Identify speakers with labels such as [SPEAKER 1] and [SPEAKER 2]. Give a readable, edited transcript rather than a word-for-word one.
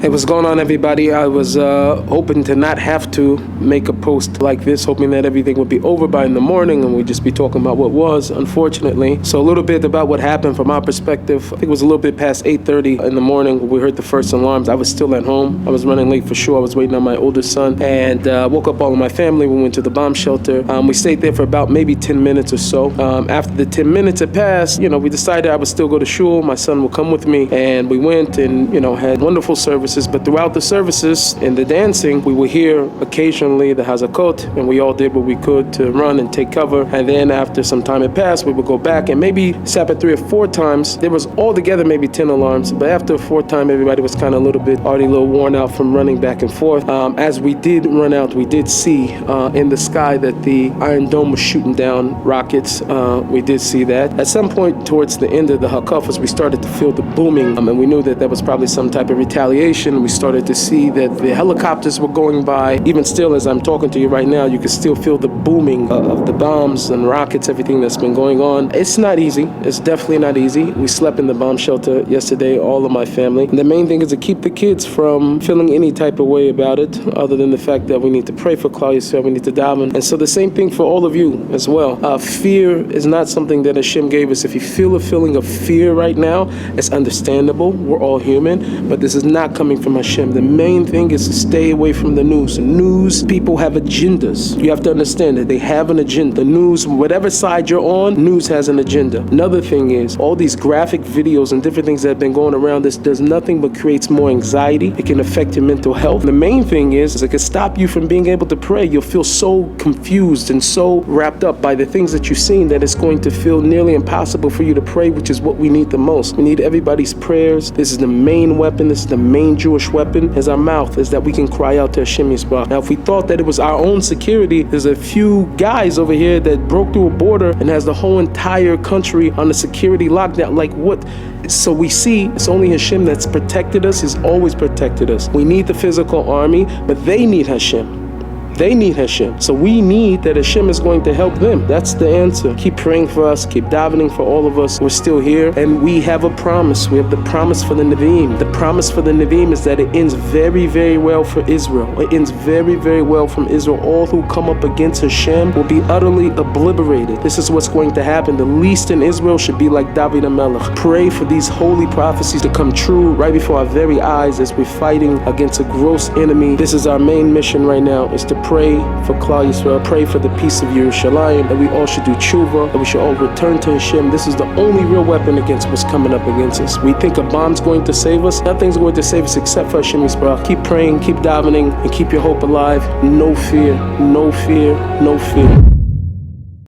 [SPEAKER 1] Hey, what's going on, everybody? I was hoping to not have to make a post like this, hoping that everything would be over by in the morning and we'd just be talking about what was, unfortunately. So a little bit about what happened from our perspective. I think it was a little bit past 8:30 in the morning when we heard the first alarms. I was still at home. I was running late for sure. I was waiting on my oldest son, and woke up all of my family. We went to the bomb shelter. We stayed there for about maybe 10 minutes or so. After the 10 minutes had passed, we decided I would still go to shul. My son would come with me, and we went and, had wonderful services. But throughout the services and the dancing, we would hear occasionally the hazakot, and we all did what we could to run and take cover. And then after some time had passed, we would go back and maybe sap it 3 or 4 times. There was altogether maybe 10 alarms, but after the 4th time, everybody was kind of already a little worn out from running back and forth. As we did run out, we did see in the sky that the Iron Dome was shooting down rockets. We did see that. At some point towards the end of the hakafas, we started to feel the booming, and we knew that that was probably some type of retaliation. We started to see that the helicopters were going by. Even still, as I'm talking to you right now, you can still feel the booming of the bombs and rockets, everything that's been going on. It's not easy. It's definitely not easy. We slept in the bomb shelter yesterday, all of my family. And the main thing is to keep the kids from feeling any type of way about it, other than the fact that we need to pray for Klal Yisrael, we need to daven. And so the same thing for all of you as well. Fear is not something that Hashem gave us. If you feel a feeling of fear right now, it's understandable. We're all human, but this is not coming from Hashem. The main thing is to stay away from the news. News people have agendas. You have to understand that they have an agenda. The news, whatever side you're on, news has an agenda. Another thing is all these graphic videos and different things that have been going around, this does nothing but creates more anxiety. It can affect your mental health. The main thing is it can stop you from being able to pray. You'll feel so confused and so wrapped up by the things that you've seen that it's going to feel nearly impossible for you to pray, which is what we need the most. We need everybody's prayers. This is the main weapon. This is the main Jewish weapon, is our mouth, is that we can cry out to Hashem Yisbarach. Now, if we thought that it was our own security, there's a few guys over here that broke through a border and has the whole entire country on a security lockdown. Like what? So we see it's only Hashem that's protected us. He's always protected us. We need the physical army, but they need Hashem. They need Hashem. So we need that Hashem is going to help them. That's the answer. Keep praying for us. Keep davening for all of us. We're still here. And we have a promise. We have the promise for the Nevi'im. The promise for the Nevi'im is that it ends very, very well for Israel. It ends very, very well from Israel. All who come up against Hashem will be utterly obliterated. This is what's going to happen. The least in Israel should be like David HaMelech. Pray for these holy prophecies to come true right before our very eyes as we're fighting against a gross enemy. This is our main mission right now, is to pray for Klal Yisrael, pray for the peace of Yerushalayim, that we all should do tshuva, that we should all return to Hashem. This is the only real weapon against what's coming up against us. We think a bomb's going to save us. Nothing's going to save us except for Hashem Yisbarach. Keep praying, keep davening, and keep your hope alive. No fear, no fear, no fear.